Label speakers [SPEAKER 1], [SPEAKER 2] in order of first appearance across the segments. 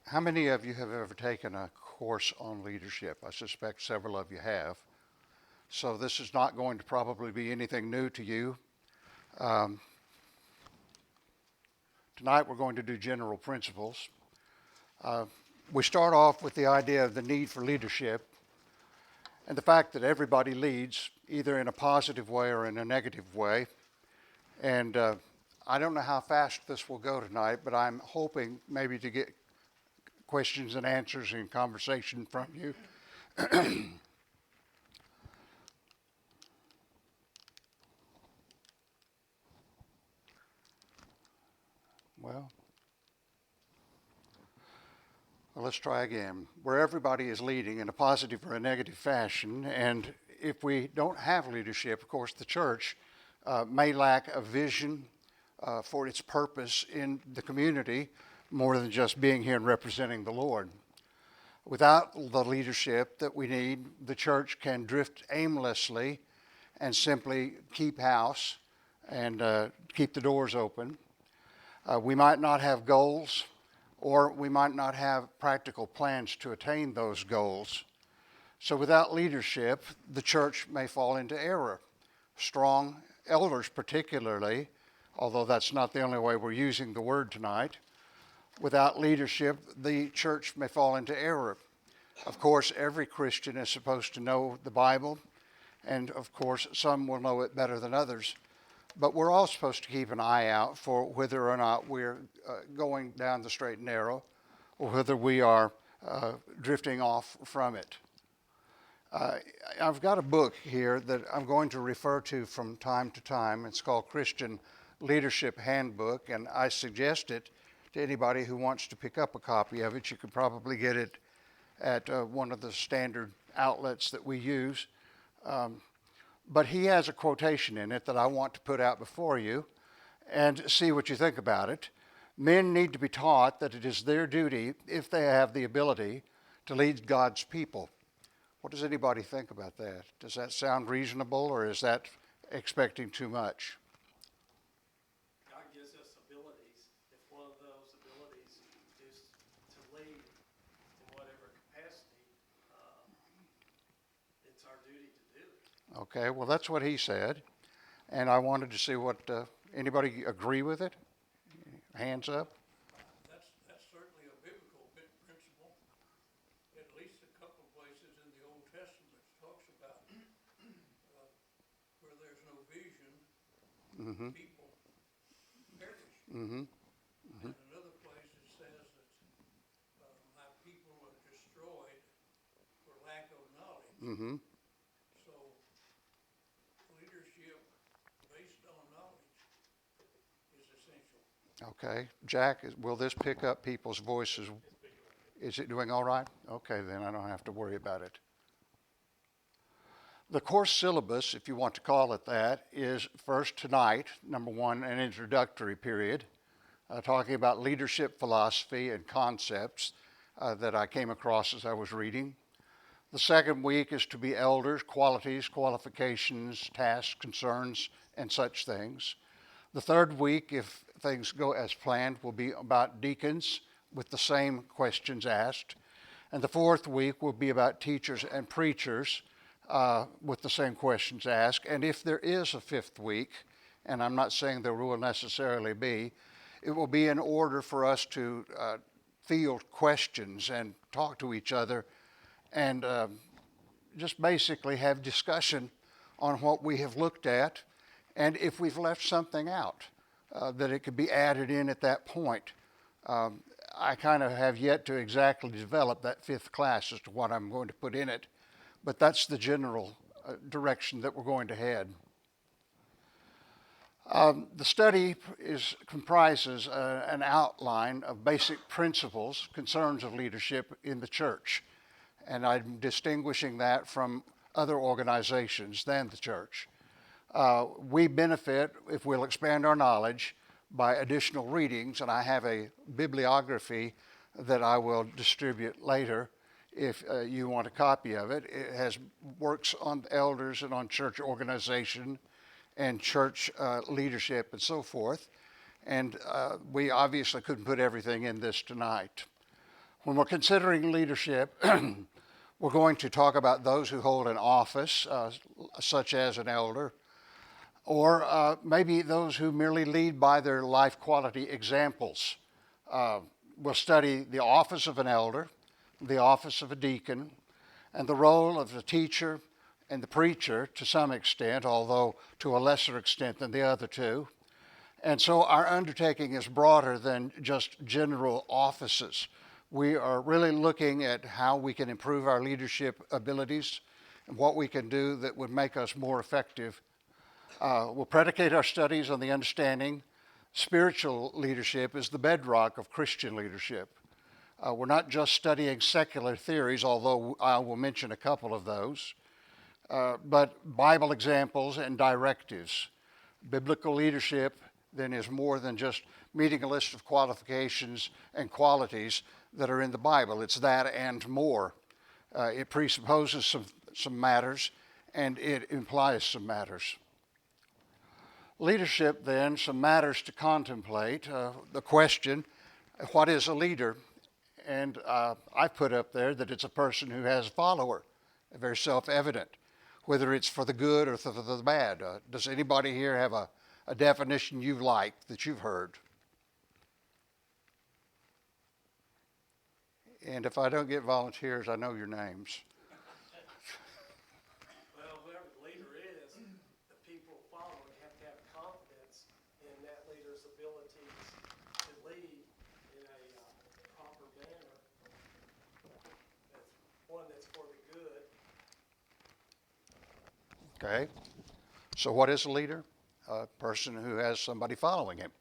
[SPEAKER 1] How many of you have ever taken a course on leadership? I suspect several of you have. So this is not going to probably be anything new to you. Um, Tonight we're going to do general principles. Uh, we start off with the idea of the need for leadership and the fact that everybody leads either in a positive way or in a negative way. And I don't know how fast this will go tonight, but I'm hoping maybe to get questions and answers and conversation from you. Well, let's try again. Where everybody is leading in a positive or a negative fashion, and if we don't have leadership, of course, the church may lack a vision for its purpose in the community more than just being here and representing the Lord. Without the leadership that we need, the church can drift aimlessly and simply keep house and keep the doors open. We might not have goals, or we might not have practical plans to attain those goals. So without leadership, the church may fall into error. Strong elders particularly, although that's not the only way we're using the word tonight, without leadership, the church may fall into error. Of course, every Christian is supposed to know the Bible, and of course, some will know it better than others. But we're all supposed to keep an eye out for whether or not we're going down the straight and narrow, or whether we are drifting off from it. I've got a book here that I'm going to refer to from time to time. It's called Christian Leadership Handbook, and I suggest it to anybody who wants to pick up a copy of it. You could probably get it at one of the standard outlets that we use. But he has a quotation in it that I want to put out before you and see what you think about it. Men need to be taught that it is their duty, if they have the ability, to lead God's people. What does anybody think about that? Does that sound reasonable, or is that expecting too much?
[SPEAKER 2] God gives us abilities. If one of those abilities is to lead in whatever capacity, it's our duty to do it.
[SPEAKER 1] Okay, well, that's what he said. And I wanted to see what, anybody agree with it? Hands up.
[SPEAKER 3] That's certainly a biblical principle. At least a couple of places in the Old Testament talks about where there's no vision,
[SPEAKER 1] Mm-hmm.
[SPEAKER 3] people perish.
[SPEAKER 1] Mm-hmm.
[SPEAKER 3] And another place it says that my people are destroyed for lack of knowledge.
[SPEAKER 1] Mm-hmm.
[SPEAKER 3] So leadership based on knowledge is essential.
[SPEAKER 1] Okay, Jack, will this pick up people's voices? Is it doing all right? Okay, then I don't have to worry about it. The course syllabus, if you want to call it that, is first tonight, number one, an introductory period, talking about leadership philosophy and concepts that I came across as I was reading. The second week is to be elders, qualities, qualifications, tasks, concerns, and such things. The third week, if things go as planned, will be about deacons with the same questions asked. And the fourth week will be about teachers and preachers with the same questions asked. And if there is a fifth week, and I'm not saying there will necessarily be, it will be in order for us to field questions and talk to each other and just basically have discussion on what we have looked at, and if we've left something out, that it could be added in at that point. I kind of have yet to exactly develop that fifth class as to what I'm going to put in it, but that's the general direction that we're going to head. The study comprises an outline of basic principles, concerns of leadership in the church, and I'm distinguishing that from other organizations than the church. We benefit, if we'll expand our knowledge, by additional readings, and I have a bibliography that I will distribute later if you want a copy of it. It has works on elders and on church organization and church leadership and so forth. And we obviously couldn't put everything in this tonight. When we're considering leadership, we're going to talk about those who hold an office, such as an elder, or maybe those who merely lead by their life quality examples. We'll study the office of an elder, the office of a deacon, and the role of the teacher and the preacher to some extent, although to a lesser extent than the other two. And so our undertaking is broader than just general offices. We are really looking at how we can improve our leadership abilities and what we can do that would make us more effective. We'll predicate our studies on the understanding spiritual leadership is the bedrock of Christian leadership. We're not just studying secular theories, although I will mention a couple of those, but Bible examples and directives. Biblical leadership then is more than just meeting a list of qualifications and qualities that are in the Bible. It's that and more. It presupposes some matters, and it implies some matters. Leadership, then, some matters to contemplate. The question, what is a leader? And I put up there that it's a person who has a follower, very self-evident, whether it's for the good or for the bad. Does anybody here have a definition you like that you've heard? And if I don't get volunteers, I know your names.
[SPEAKER 2] Well, whoever the leader is, the people following have to have confidence in that leader's abilities to lead in a proper manner. That's one that's for the good.
[SPEAKER 1] Okay. So what is a leader? A person who has somebody following him.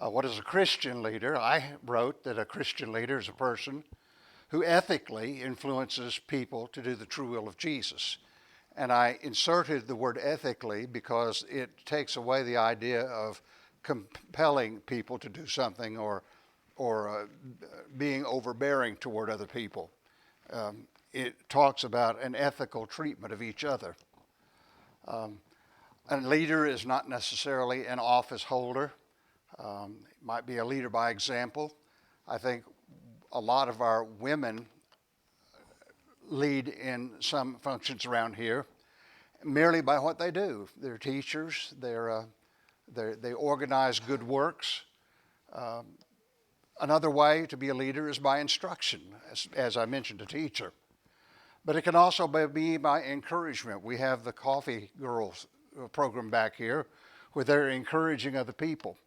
[SPEAKER 1] What is a Christian leader? I wrote that a Christian leader is a person who ethically influences people to do the true will of Jesus. And I inserted the word ethically because it takes away the idea of compelling people to do something or being overbearing toward other people. It talks about an ethical treatment of each other. A leader is not necessarily an office holder. It might be a leader by example. I think a lot of our women lead in some functions around here merely by what they do. They're teachers. They organize good works. Another way to be a leader is by instruction, as I mentioned, a teacher. But it can also be by encouragement. We have the Coffee Girls program back here where they're encouraging other people.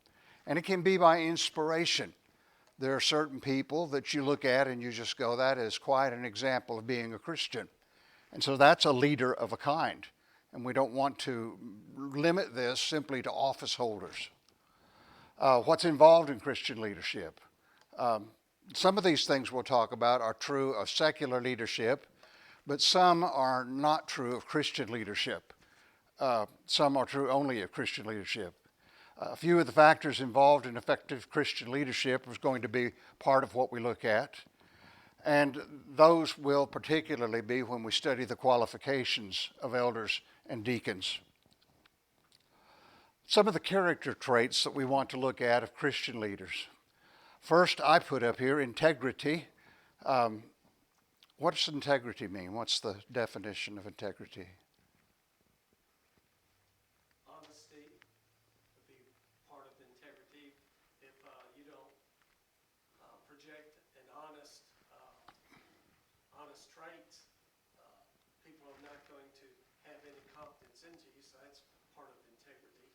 [SPEAKER 1] And it can be by inspiration. There are certain people that you look at and you just go, that is quite an example of being a Christian. And so that's a leader of a kind. And we don't want to limit this simply to office holders. What's involved in Christian leadership? Some of these things we'll talk about are true of secular leadership, but some are not true of Christian leadership. Some are true only of Christian leadership. A few of the factors involved in effective Christian leadership is going to be part of what we look at. And those will particularly be when we study the qualifications of elders and deacons. Some of the character traits that we want to look at of Christian leaders. First, I put up here integrity. What does integrity mean? What's the definition of integrity?
[SPEAKER 2] Honesty would be part of integrity. If you don't project an honest traits, people are not going to have any confidence into you, so that's part of integrity.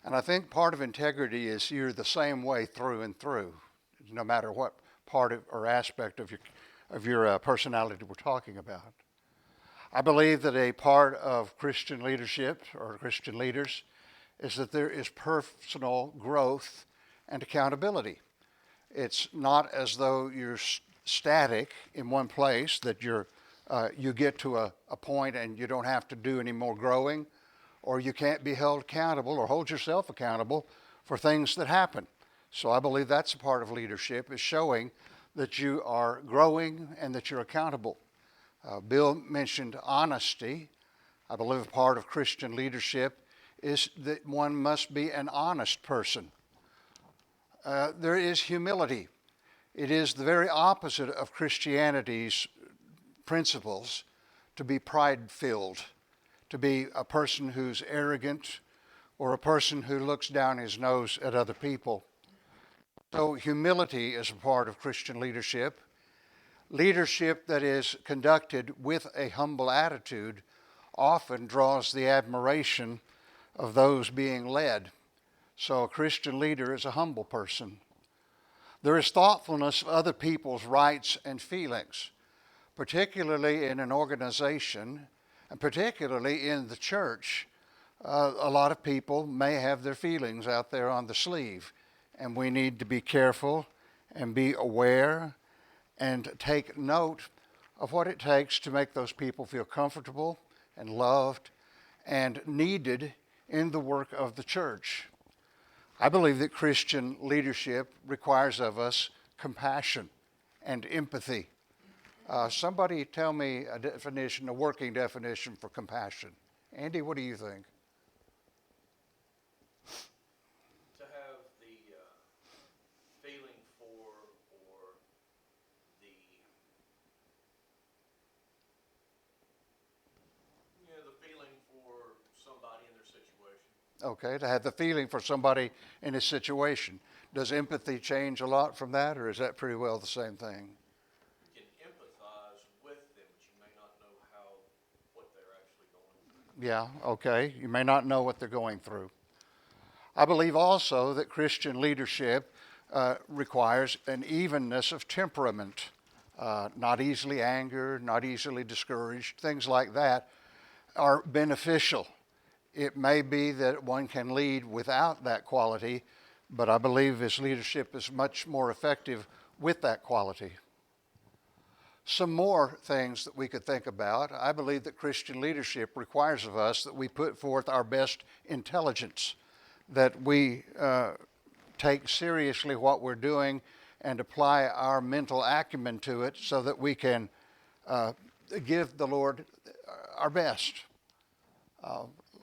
[SPEAKER 1] And I think part of integrity is you're the same way through and through, no matter what part of, or aspect of your personality we're talking about. I believe that a part of Christian leadership or Christian leaders is that there is personal growth and accountability. It's not as though you're static in one place, that you get to a point and you don't have to do any more growing, or you can't be held accountable or hold yourself accountable for things that happen. So I believe that's a part of leadership, is showing that you are growing and that you're accountable. Bill mentioned honesty. I believe part of Christian leadership is that one must be an honest person. There is humility. It is the very opposite of Christianity's principles to be pride-filled, to be a person who's arrogant or a person who looks down his nose at other people. So humility is a part of Christian leadership. Leadership that is conducted with a humble attitude often draws the admiration of those being led. So a Christian leader is a humble person. There is thoughtfulness of other people's rights and feelings, particularly in an organization and particularly in the church. A lot of people may have their feelings out there on the sleeve, and we need to be careful and be aware and take note of what it takes to make those people feel comfortable and loved and needed in the work of the church. I believe that Christian leadership requires of us compassion and empathy. Somebody tell me a definition, a working definition for compassion. Andy, what do you think?
[SPEAKER 4] To have the feeling for or the the feeling for somebody in their situation.
[SPEAKER 1] Okay, to have the feeling for somebody in a situation. Does empathy change a lot from that, or is that pretty well the same thing?
[SPEAKER 4] You can empathize with them, but you may not know what they're actually going through.
[SPEAKER 1] Yeah, okay. You may not know what they're going through. I believe also that Christian leadership requires an evenness of temperament, not easily angered, not easily discouraged. Things like that are beneficial. It may be that one can lead without that quality, but I believe his leadership is much more effective with that quality. Some more things that we could think about. I believe that Christian leadership requires of us that we put forth our best intelligence, that we take seriously what we're doing and apply our mental acumen to it so that we can give the Lord our best.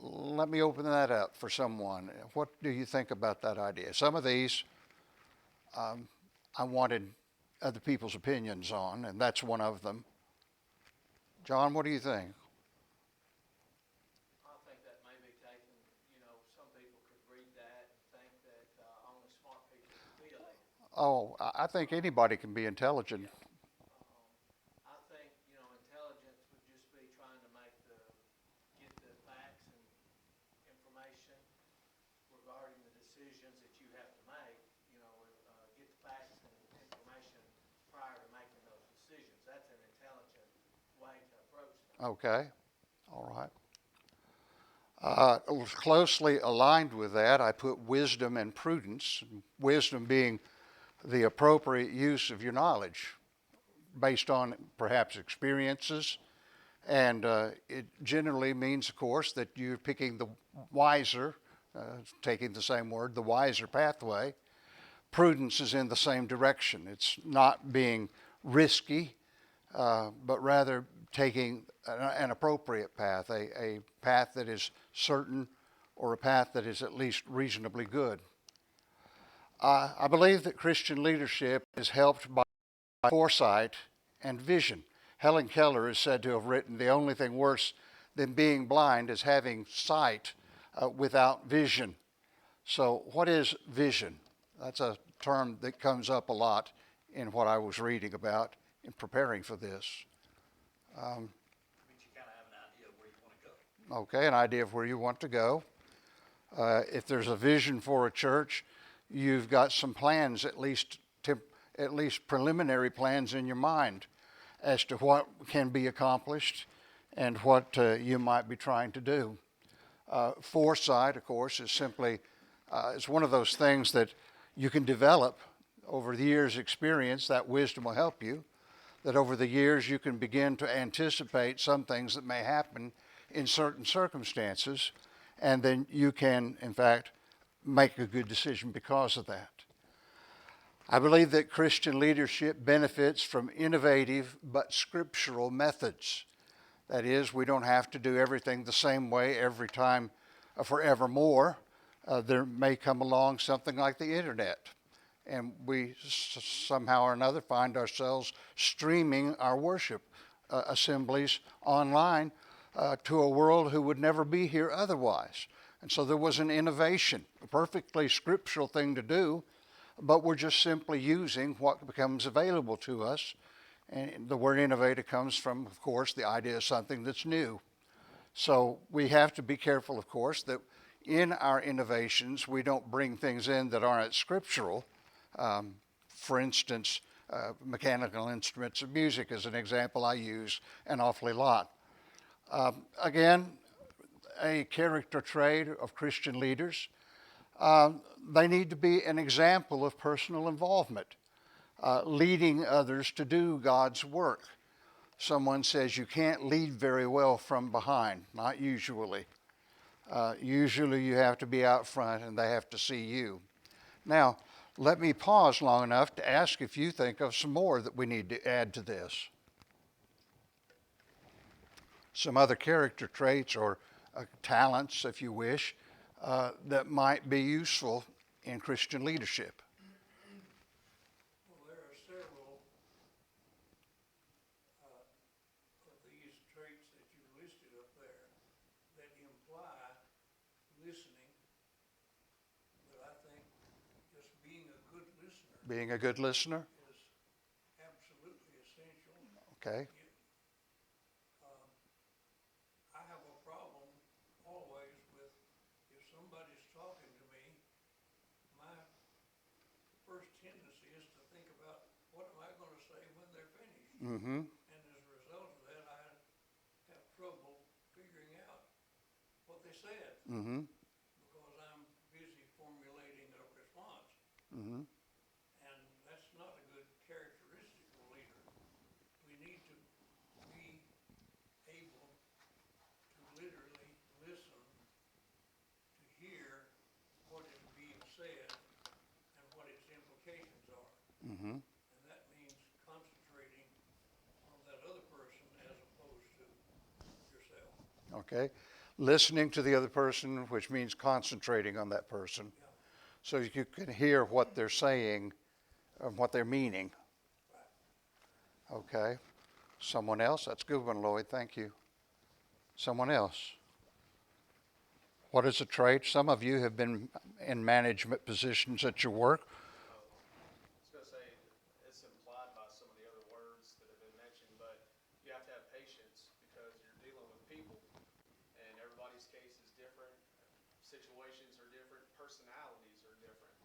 [SPEAKER 1] Let me open that up for someone. What do you think about that idea? Some of these I wanted other people's opinions on, and that's one of them. John, what do you think?
[SPEAKER 5] I think that may be taken, some people could read that and think that only smart people can feel it.
[SPEAKER 1] Oh, I think anybody can be intelligent.
[SPEAKER 5] I think, intelligence would just be trying to get the facts and information regarding the decisions that you have to make, get the facts and information prior to making those decisions. That's an intelligent way to approach things.
[SPEAKER 1] Okay, all right. Closely aligned with that, I put wisdom and prudence. Wisdom being the appropriate use of your knowledge based on perhaps experiences. And it generally means, of course, that you're picking the wiser, taking the same word, the wiser pathway. Prudence is in the same direction. It's not being risky, but rather taking an appropriate path, a path that is certain or a path that is at least reasonably good. I believe that Christian leadership is helped by foresight and vision. Helen Keller is said to have written, "The only thing worse than being blind is having sight without vision." So what is vision? That's a term that comes up a lot in what I was reading about in preparing for this.
[SPEAKER 4] Means you kind of have an idea of where you want to go.
[SPEAKER 1] Okay, an idea of where you want to go. If there's a vision for a church, you've got some plans, at least preliminary plans in your mind as to what can be accomplished and what you might be trying to do. Foresight, of course, is simply it's one of those things that you can develop over the years' experience. That wisdom will help you. That over the years you can begin to anticipate some things that may happen in certain circumstances, and then you can, in fact, make a good decision because of that. I believe that Christian leadership benefits from innovative but scriptural methods. That is, we don't have to do everything the same way every time forevermore. There may come along something like the internet, and we somehow or another find ourselves streaming our worship assemblies online to a world who would never be here otherwise. And so there was an innovation, a perfectly scriptural thing to do, but we're just simply using what becomes available to us. And the word innovative comes from, of course, the idea of something that's new. So we have to be careful, of course, that in our innovations we don't bring things in that aren't scriptural. For instance, mechanical instruments of music is an example I use an awfully lot. Again, a character trait of Christian leaders, they need to be an example of personal involvement, leading others to do God's work. Someone says you can't lead very well from behind. Not usually. Usually you have to be out front and they have to see you. Now, let me pause long enough to ask if you think of some more that we need to add to this. Some other character traits or talents, if you wish, that might be useful in Christian leadership.
[SPEAKER 3] Well, there are several of these traits that you listed up there that imply listening, but I think just being a good listener
[SPEAKER 1] Being a good listener,
[SPEAKER 3] is absolutely essential.
[SPEAKER 1] okay?
[SPEAKER 3] I have a problem always with if somebody's talking to me, my first tendency is to think about what am I going to say when they're finished.
[SPEAKER 1] Mm-hmm.
[SPEAKER 3] And as a result of that, I have trouble figuring out what they said
[SPEAKER 1] Mm-hmm.
[SPEAKER 3] because I'm busy formulating a response.
[SPEAKER 1] Mm-hmm.
[SPEAKER 3] And that's not a good characteristic of a leader. We need to be able to literally listen to hear what is being said and what its implications are.
[SPEAKER 1] Mm-hmm.
[SPEAKER 3] And that means concentrating on that other person as opposed to yourself.
[SPEAKER 1] Okay. Listening to the other person, which means concentrating on that person,
[SPEAKER 3] Yeah,
[SPEAKER 1] so you can hear what they're saying and what they're meaning.
[SPEAKER 3] right.
[SPEAKER 1] Okay. Someone else? That's a good one, Lloyd. Thank you. Someone else. What is a trait? Some of you have been in management positions at your work.
[SPEAKER 4] I was going to say, it's implied by some of the other words that have been mentioned, but you have to have patience because you're dealing with people and everybody's case is different, situations are different, personalities are different.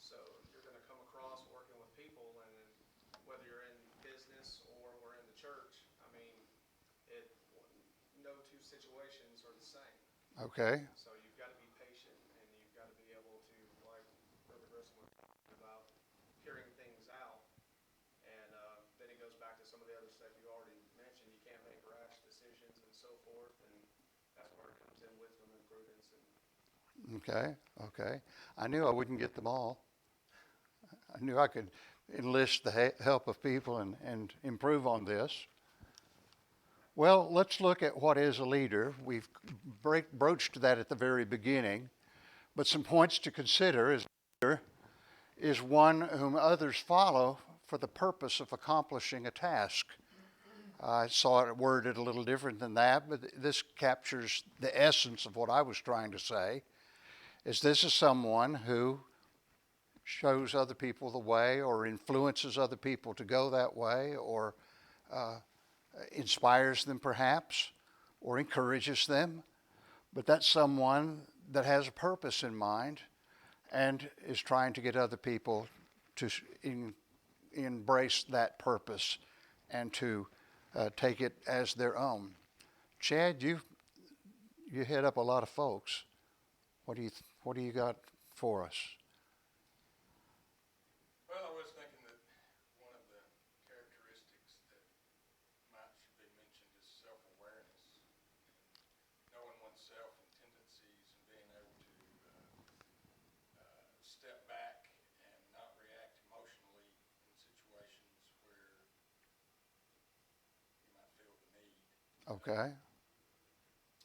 [SPEAKER 4] So you're going to come across working with people, and then whether you're in business or we're in the church, I mean, no two situations are the same.
[SPEAKER 1] Okay.
[SPEAKER 4] So you've got to be patient and you've got to be able to, like Brother Grissom was talking about, hearing things out. And then it goes back to some of the other stuff you already mentioned. You can't make rash decisions and so forth. And that's where it comes in wisdom and prudence. And
[SPEAKER 1] Okay. Okay. I knew I wouldn't get them all. I knew I could enlist the help of people and improve on this. Well, let's look at what is a leader. We've broached that at the very beginning, but some points to consider is a leader is one whom others follow for the purpose of accomplishing a task. I saw it worded a little different than that, but this captures the essence of what I was trying to say. Is this is someone who shows other people the way or influences other people to go that way or inspires them perhaps or encourages them, but that's someone that has a purpose in mind and is trying to get other people to embrace that purpose and to take it as their own. Chad, you head up a lot of folks. What do you got for us?
[SPEAKER 6] Well, I was thinking that one of the characteristics that should be mentioned is self-awareness, and knowing oneself and tendencies, and being able to step back and not react emotionally in situations where you might feel the need.
[SPEAKER 1] Okay.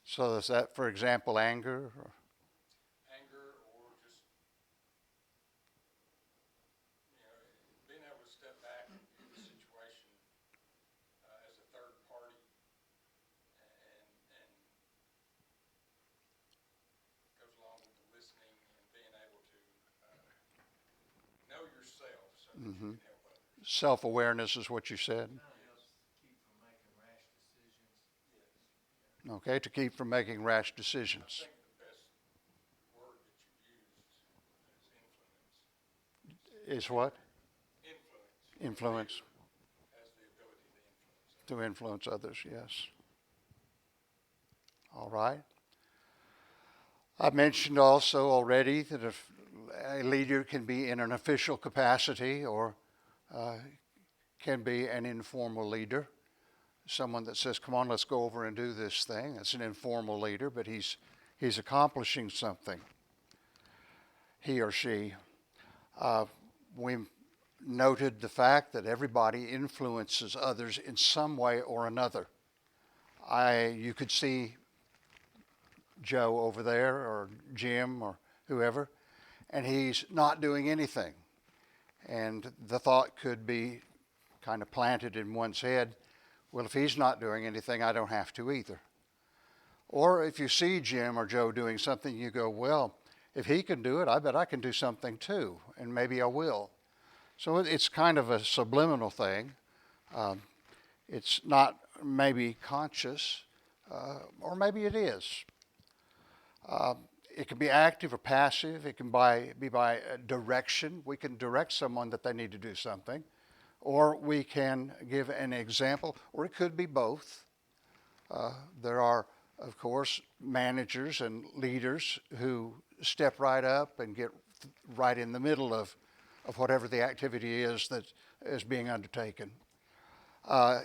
[SPEAKER 1] So is that, for example, anger? Or?
[SPEAKER 6] Anger or just that you can help others.
[SPEAKER 1] Self-awareness is what you said.
[SPEAKER 5] Kind of helps keep from making rash decisions.
[SPEAKER 6] Yes.
[SPEAKER 1] Okay, to keep from making rash
[SPEAKER 6] I
[SPEAKER 1] decisions.
[SPEAKER 6] think the best word that you've used is influence.
[SPEAKER 1] Is what?
[SPEAKER 6] Influence.
[SPEAKER 1] Influence.
[SPEAKER 6] Has the ability to influence others.
[SPEAKER 1] To influence others, yes. All right. I mentioned also already that if a leader can be in an official capacity or can be an informal leader, someone that says, come on, let's go over and do this thing. That's an informal leader, but he's accomplishing something, he or she. We noted the fact that everybody influences others in some way or another. You could see Joe over there or Jim or whoever, and he's not doing anything. And the thought could be kind of planted in one's head, well, if he's not doing anything, I don't have to either. Or if you see Jim or Joe doing something, you go, well, if he can do it, I bet I can do something too, and maybe I will. So it's kind of a subliminal thing. It's not maybe conscious, or maybe it is. It can be active or passive. It can be by direction. We can direct someone that they need to do something, or we can give an example, or it could be both. There are, of course, managers and leaders who step right up and get right in the middle of whatever the activity is that is being undertaken.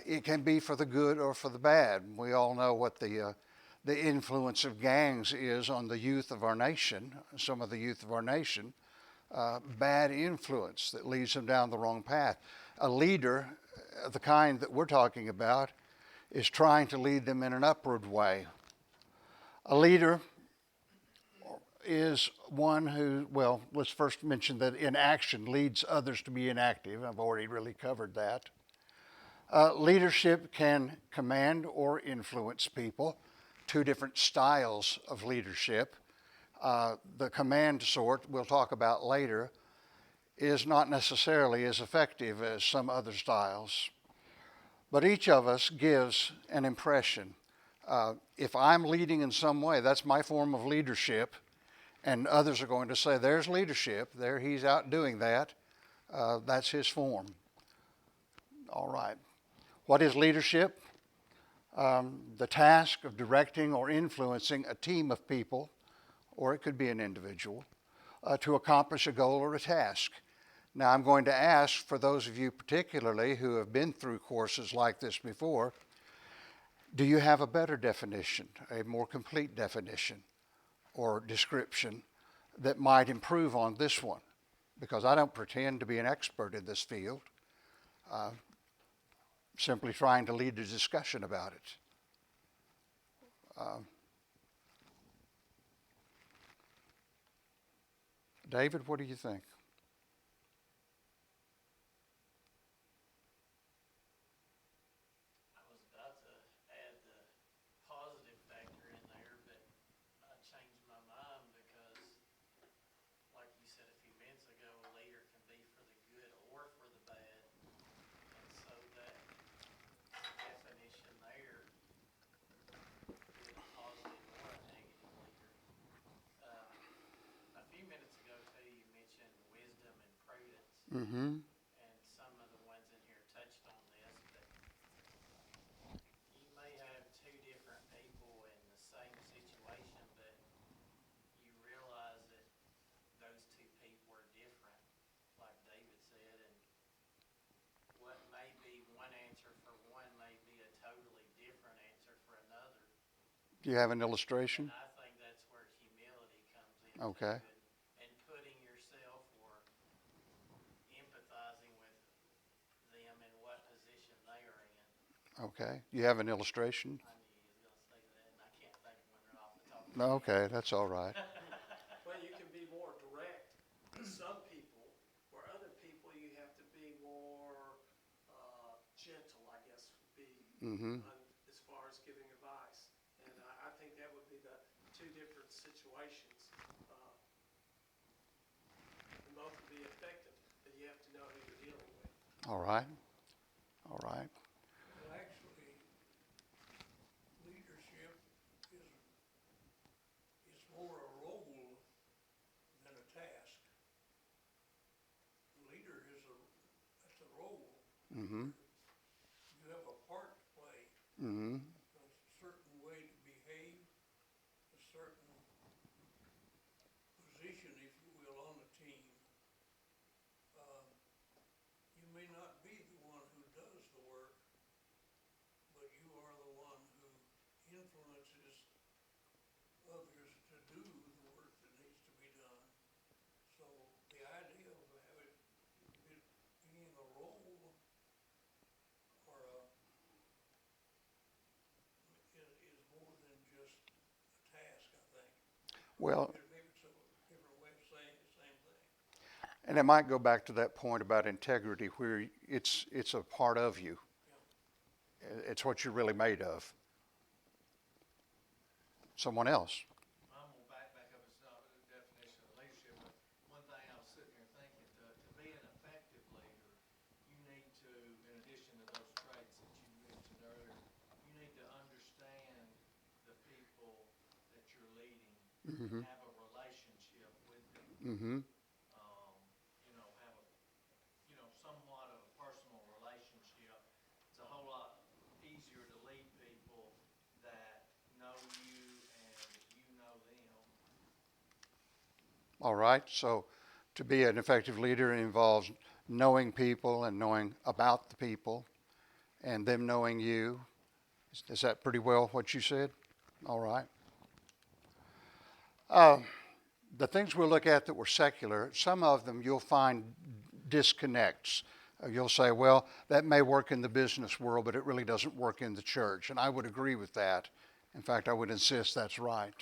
[SPEAKER 1] It can be for the good or for the bad. We all know what the influence of gangs is on the youth of our nation, some of the youth of our nation, bad influence that leads them down the wrong path. A leader, the kind that we're talking about, is trying to lead them in an upward way. A leader is one who, well, let's first mention that inaction leads others to be inactive. I've already really covered that. Leadership can command or influence people. Two different styles of leadership. The command sort, we'll talk about later, is not necessarily as effective as some other styles. But each of us gives an impression. If I'm leading in some way, that's my form of leadership, and others are going to say, there's leadership, there he's out doing that. That's his form. All right. What is leadership? The task of directing or influencing a team of people, or it could be an individual, to accomplish a goal or a task. Now, I'm going to ask, for those of you particularly who have been through courses like this before, do you have a better definition, a more complete definition or description that might improve on this one? Because I don't pretend to be an expert in this field. Simply trying to lead a discussion about it. David, what do you think?
[SPEAKER 5] I was about to add the positive factor in there, but I changed my mind because, like you said a few minutes ago, a leader can be for the good or for the bad. And so that definition there, be it a positive or a negative leader. A few minutes ago, too, you mentioned wisdom and prudence.
[SPEAKER 1] Mm-hmm.
[SPEAKER 5] And some of the ones in here touched on this, but you may have two different people in the same situation, but you realize that those two people are different, like David said, and what may be one answer for one may be a totally different answer for another.
[SPEAKER 1] Do you have an illustration?
[SPEAKER 5] And I think that's where humility comes in.
[SPEAKER 1] Okay.
[SPEAKER 5] And putting yourself or empathizing with them in what position they are in.
[SPEAKER 1] Okay. You have an illustration?
[SPEAKER 5] I knew you was going to say that, and I can't think of one right off the top of my head.
[SPEAKER 1] Okay, that's all right.
[SPEAKER 2] Well, you can be more direct to some people, where other people you have to be more gentle, I guess would be
[SPEAKER 1] Mm-hmm.
[SPEAKER 2] as far as giving advice. And I think that would be the two different situations. And both would be effective, but you have to know who you're dealing
[SPEAKER 1] All right. All right.
[SPEAKER 3] Well, actually, leadership is, it's more a role than a task. Leader is that's a role.
[SPEAKER 1] Mm-hmm.
[SPEAKER 3] You have a part to play,
[SPEAKER 1] Mm-hmm.
[SPEAKER 3] a certain way to behave, a certain position, if you will, on the team. Um, you may not be the one who does the work, but you are the one who influences others to do the work that needs to be done. So the idea of having it being a role or is more than just a task, I think.
[SPEAKER 1] Well,
[SPEAKER 3] Maybe it's a different way of saying the same thing.
[SPEAKER 1] and it might go back to that point about integrity, where it's a part of you.
[SPEAKER 3] Yeah.
[SPEAKER 1] It's what you're really made of. Someone else.
[SPEAKER 5] I'm gonna back up, it's not a definition of leadership, but one thing I was sitting here thinking, to be an effective leader, you need to, in addition to those traits that you mentioned earlier, you need to understand the people that you're leading,
[SPEAKER 1] Mm-hmm.
[SPEAKER 5] have a relationship with them.
[SPEAKER 1] Mm-hmm.
[SPEAKER 5] Have a, somewhat of a personal relationship. It's a whole lot easier to lead people that know you and you know them.
[SPEAKER 1] All right. So to be an effective leader involves knowing people and knowing about the people and them knowing you. Is that pretty well what you said? All right. The things we'll look at that were secular, some of them you'll find disconnects. You'll say, well, that may work in the business world, but it really doesn't work in the church. And I would agree with that. In fact, I would insist that's right.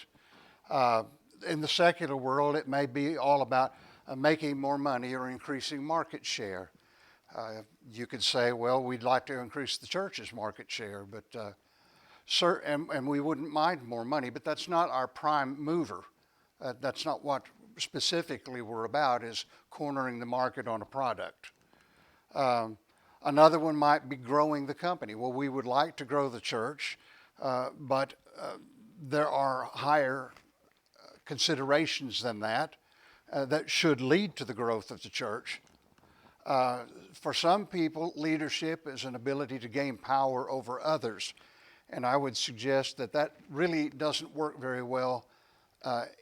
[SPEAKER 1] In the secular world, it may be all about making more money or increasing market share. You could say, well, we'd like to increase the church's market share, but and we wouldn't mind more money, but that's not our prime mover. That's not what specifically we're about, is cornering the market on a product. Another one might be growing the company. Well, we would like to grow the church, but there are higher considerations than that that should lead to the growth of the church. For some people, leadership is an ability to gain power over others. And I would suggest that that really doesn't work very well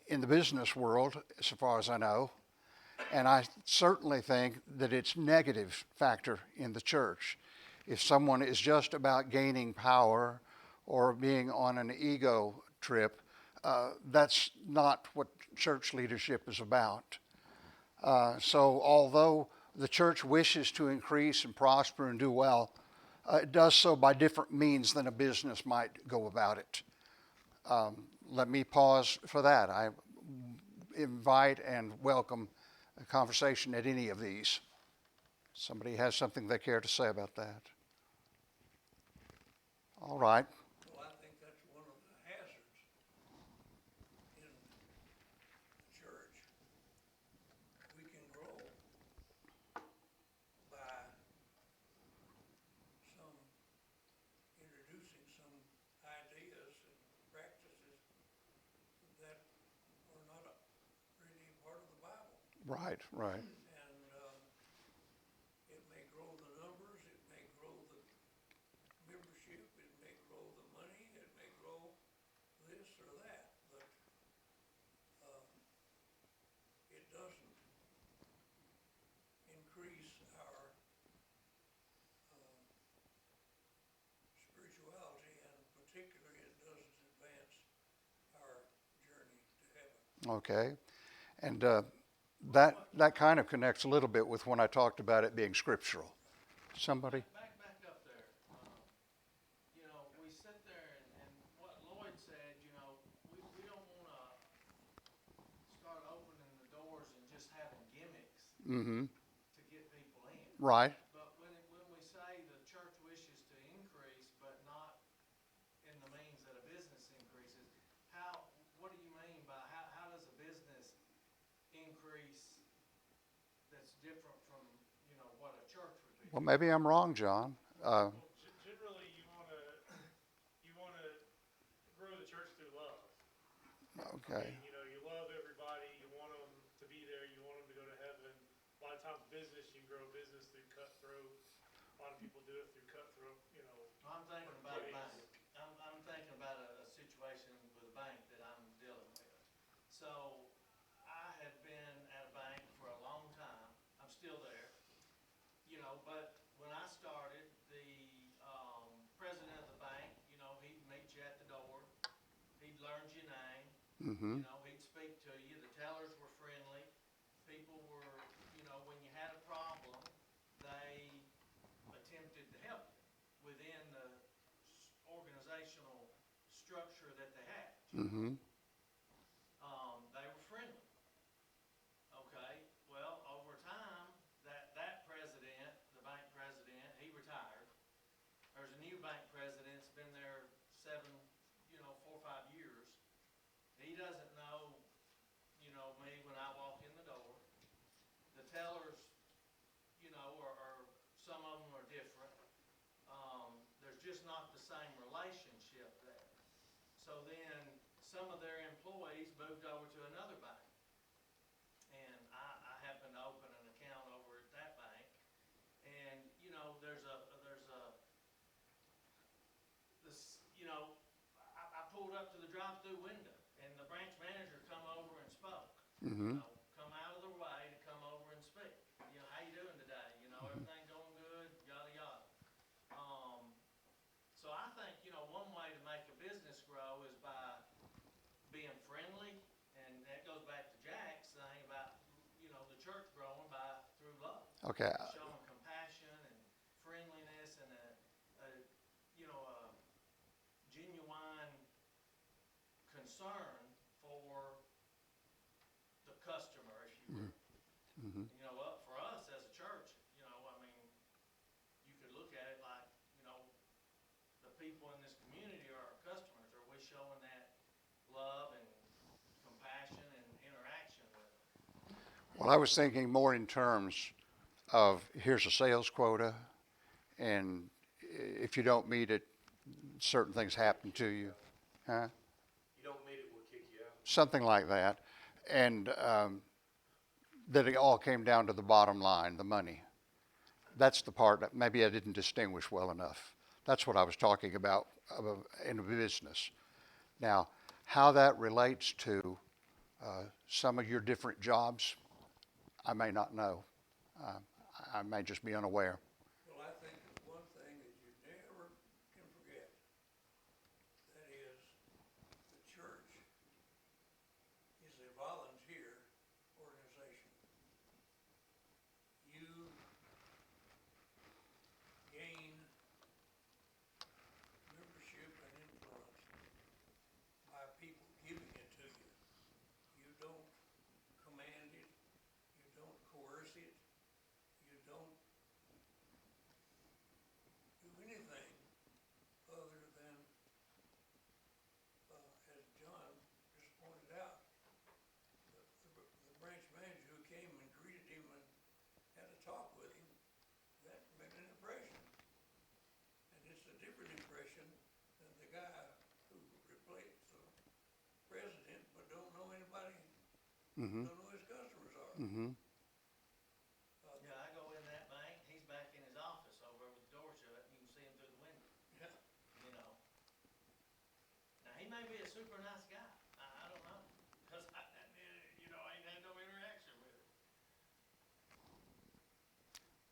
[SPEAKER 1] in the business world, as far as I know. And I certainly think that it's negative factor in the church. If someone is just about gaining power or being on an ego trip, that's not what church leadership is about. So although the church wishes to increase and prosper and do well, it does so by different means than a business might go about it. Let me pause for that. I invite and welcome a conversation at any of these. Somebody has something they care to say about that? All right.
[SPEAKER 3] Well, I think that's one of the hazards in the church. We can grow by some introducing some ideas and practices that are not really a part of the Bible.
[SPEAKER 1] Right, right.
[SPEAKER 3] And it may grow the numbers, it may grow the membership, it may grow the money, it may grow this or that, but it doesn't increase our spirituality, and particularly it doesn't advance our journey to heaven.
[SPEAKER 1] Okay. And that kind of connects a little bit with when I talked about it being scriptural. Somebody?
[SPEAKER 5] Back up there. We sit there and what Lloyd said, we don't want to start opening the doors and just having gimmicks
[SPEAKER 1] Mm-hmm.
[SPEAKER 5] to get people in.
[SPEAKER 1] Right.
[SPEAKER 5] But when we say the church wishes to increase, but not in the means that a business increases, what do you mean by how does a business increase that's different from what a church would be?
[SPEAKER 1] Well, maybe I'm wrong, John.
[SPEAKER 2] Well, generally, you wanna grow the church through love. I
[SPEAKER 1] Okay.
[SPEAKER 2] mean, you love everybody, you want them to be there, you want them to go to heaven. A lot of times business, you can grow a business through cutthroat. A lot of people do it through cutthroat.
[SPEAKER 5] I'm thinking about a
[SPEAKER 2] ways.
[SPEAKER 5] bank. I'm thinking about a situation with a bank that I'm dealing with. So I have been at a bank for a long time. I'm still there, but when I started, the president of the bank, he'd meet you at the door. He'd learn your name.
[SPEAKER 1] Mm-hmm.
[SPEAKER 5] He'd speak to you. The tellers were friendly. People were, when you had a problem, they attempted to help you within the organizational structure that they had.
[SPEAKER 1] Mm-hmm.
[SPEAKER 5] They were friendly. Okay, well, over time, that president, the bank president, he retired. There's a new bank president that's been there 4 or 5 years. He doesn't know, me when I walk in the door. The tellers, are some of them are different. There's just not the same relationship there. So then some of their employees moved over to another bank. And I happened to open an account over at that bank. And, I pulled up to the drive-through window and the branch manager come over and spoke.
[SPEAKER 1] Mm-hmm.
[SPEAKER 5] Come out of their way to come over and speak. How you doing today? Everything going good? Yada, yada. So I think, one way to make a business grow is by being friendly, and that goes back to Jack's thing about, the church growing through love.
[SPEAKER 1] Okay.
[SPEAKER 5] Showing compassion and friendliness and a genuine concern for the customer, if you will.
[SPEAKER 1] Mm-hmm.
[SPEAKER 5] For us as a church, I mean, you could look at it like, the people in this community are our customers. Are we showing that love and compassion and interaction with them?
[SPEAKER 1] Well, I was thinking more in terms of here's a sales quota, and if you don't meet it, certain things happen to you. Huh?
[SPEAKER 2] You don't meet it, we'll kick you out.
[SPEAKER 1] Something like that. And that it all came down to the bottom line, the money. That's the part that maybe I didn't distinguish well enough. That's what I was talking about in a business. Now, how that relates to some of your different jobs, I may not know. I may just be unaware.
[SPEAKER 3] Well, I think of one thing that you never can forget. That is, the church is a volunteer organization. You gain membership and influence by people giving it to you. You don't command it. You don't coerce it. You don't do anything other than, as John just pointed out, the branch manager who came and greeted him and had a talk with him, that made an impression. And it's a different impression than the guy who replaced the president but don't know anybody,
[SPEAKER 1] Mm-hmm.
[SPEAKER 3] don't know who his customers are.
[SPEAKER 1] Mm-hmm.
[SPEAKER 5] Yeah, I go in that bank, he's back in his office over with the door shut, and you can see him through the window,
[SPEAKER 3] Yeah.
[SPEAKER 5] Now, he may be a super nice guy, I don't know, because I ain't had no interaction with him.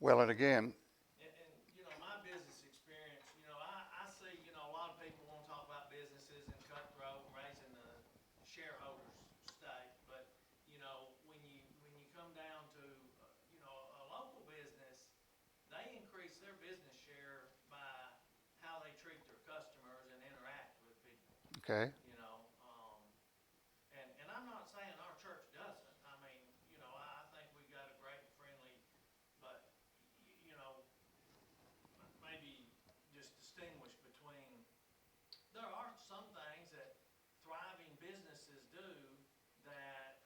[SPEAKER 1] Well, and again,
[SPEAKER 5] And my business experience, I see, a lot of people want to talk about businesses and cutthroat and raising the shareholders stake, but, when you come down to, a local business, they increase their business share by how they treat their customers and interact with people.
[SPEAKER 1] okay.
[SPEAKER 5] And I'm not saying our church doesn't. I mean, I think we got a great and friendly, but, maybe just distinguish between, there are some things that thriving businesses do that,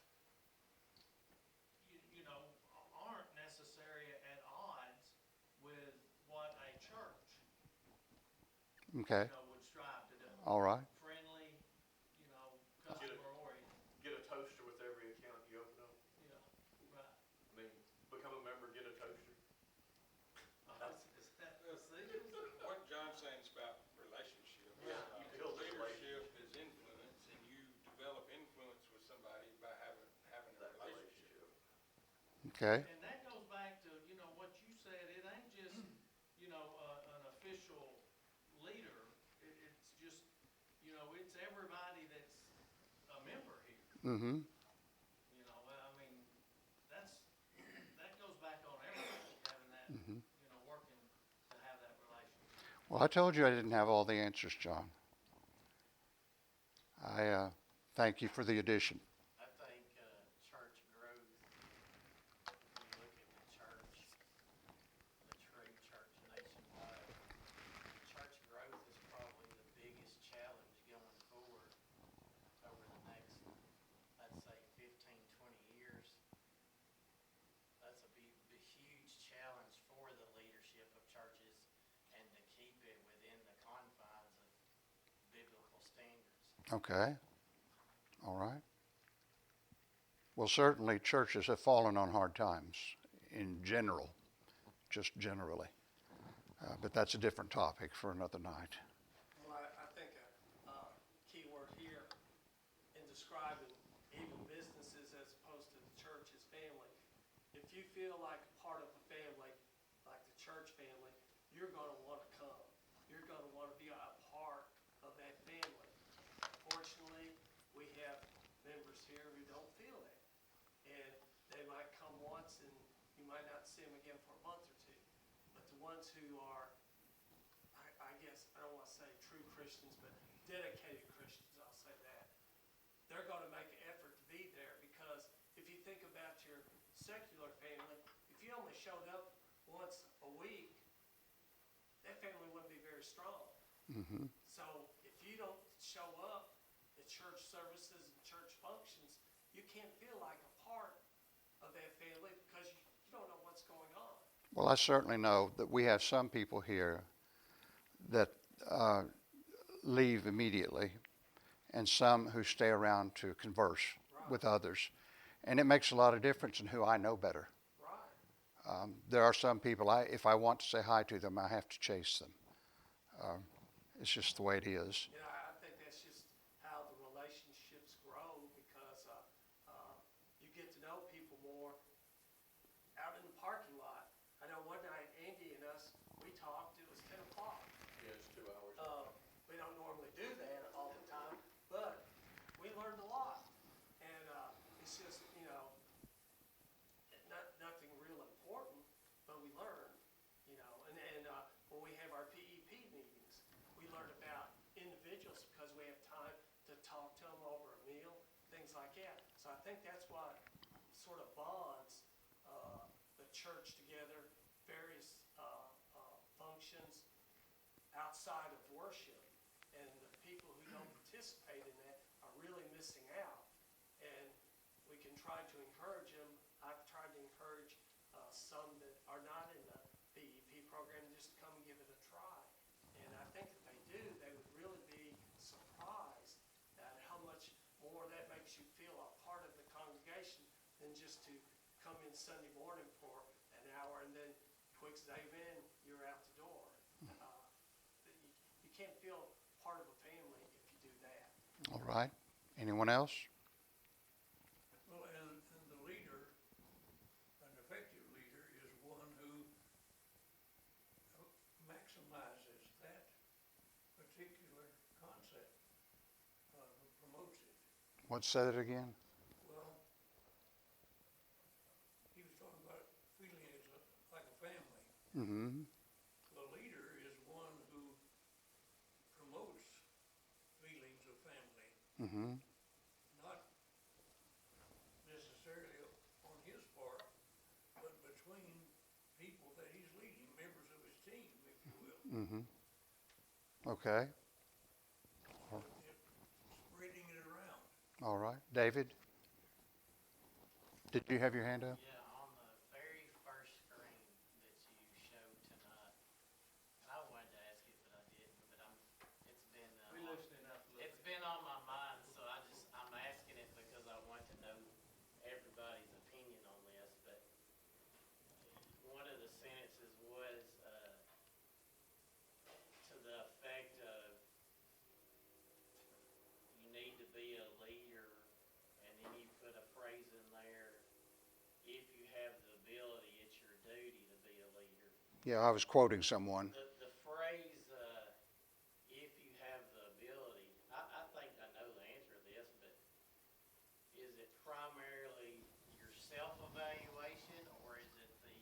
[SPEAKER 5] aren't necessary at odds with
[SPEAKER 1] Okay.
[SPEAKER 5] would strive to do.
[SPEAKER 1] All right.
[SPEAKER 5] Friendly,
[SPEAKER 4] Get it.
[SPEAKER 5] customer oriented,
[SPEAKER 4] Get a toaster with every account you open up.
[SPEAKER 5] yeah, right.
[SPEAKER 4] I mean, become a member, get a toaster.
[SPEAKER 5] Is that procedures?
[SPEAKER 6] What John's saying is about relationship.
[SPEAKER 5] Yeah.
[SPEAKER 4] You build a
[SPEAKER 6] Leadership
[SPEAKER 4] relationship.
[SPEAKER 6] is influence, and you develop influence with somebody by having a
[SPEAKER 4] That
[SPEAKER 6] relationship.
[SPEAKER 1] Okay.
[SPEAKER 5] And that goes back to, what you said, it ain't just, an official leader. It's just, it's everybody that's a member here.
[SPEAKER 1] Mm-hmm.
[SPEAKER 5] I mean, that goes back on everybody, having that, working to have that relationship.
[SPEAKER 1] Well, I told you I didn't have all the answers, John. I thank you for the addition.
[SPEAKER 7] I think church growth, if we look at the church, the true church nationwide, church growth is probably the biggest challenge going forward over the next, I'd say 15, 20 years. That's a huge challenge for the leadership of churches and to keep it within the confines of biblical standards.
[SPEAKER 1] Okay. All right. Well, certainly churches have fallen on hard times in general, just generally. But that's a different topic for another night.
[SPEAKER 2] Well, I think a key word here in describing even businesses as opposed to the church is family. If you feel like a part of a family, like the church family, you're going to want to come. You're going to want to be a part of that family. Unfortunately, we have members here who don't feel that. And they might come once and you might not see them again for a month or two. But the ones who are, I guess, I don't want to say true Christians, but dedicated Christians, I'll say that. They're going to make an effort to be there because if you think about your secular family, if you only showed up once a week, that family wouldn't be very strong.
[SPEAKER 1] Mm-hmm.
[SPEAKER 2] So if you don't show up at church services and church functions, you can't feel like a part of that family because you don't know what's going on.
[SPEAKER 1] Well, I certainly know that we have some people here that leave immediately and some who stay around to converse with others. And it makes a lot of difference in who I know better.
[SPEAKER 2] Right.
[SPEAKER 1] There are some people, if I want to say hi to them, I have to chase them. It's just the way it is.
[SPEAKER 2] You know, I think that's just how the relationships grow because you get to know people more out in the parking lot. I know one night Andy and us, we talked, it was 10 o'clock.
[SPEAKER 4] Yeah, it's 2 hours.
[SPEAKER 2] We don't normally do that all the time, but we learned a lot. And it's just, nothing real important, but we learned, And when we have our PEP meetings, we learn about individuals because we have time to talk to them over a meal, things like that. So I think that's what sort of bonds the church together, various functions outside of worship. And the people who don't participate in that are really missing out. And we can try to encourage them. I've tried to encourage some that are not in the BEP program just to come and give it a try. And I think if they do, they would really be surprised at how much more that makes you feel a part of the congregation than just to come in Sunday morning for an hour and then quick amen, you're out the door. You can't feel part of a family if you do that.
[SPEAKER 1] All right. Anyone else?
[SPEAKER 3] Well, and the leader, an effective leader, is one who maximizes that particular concept, promotes it.
[SPEAKER 1] What, say it again?
[SPEAKER 3] Well, he was talking about feeling as like a family.
[SPEAKER 1] Mm-hmm.
[SPEAKER 3] The leader is one who promotes feelings of family,
[SPEAKER 1] Mm-hmm.
[SPEAKER 3] not necessarily on his part, but between people that he's leading, members of his team, if you will.
[SPEAKER 1] Mm-hmm. Okay.
[SPEAKER 3] Spreading it around.
[SPEAKER 1] All right. David? Did you have your hand up?
[SPEAKER 7] Yeah, on the very first screen that you showed tonight, and I wanted to ask it, but I didn't, but I'm be a leader, and then you put a phrase in there, if you have the ability, it's your duty to be a leader.
[SPEAKER 1] Yeah, I was quoting someone.
[SPEAKER 7] The phrase, if you have the ability, I think I know the answer to this, but is it primarily your self-evaluation, or is it the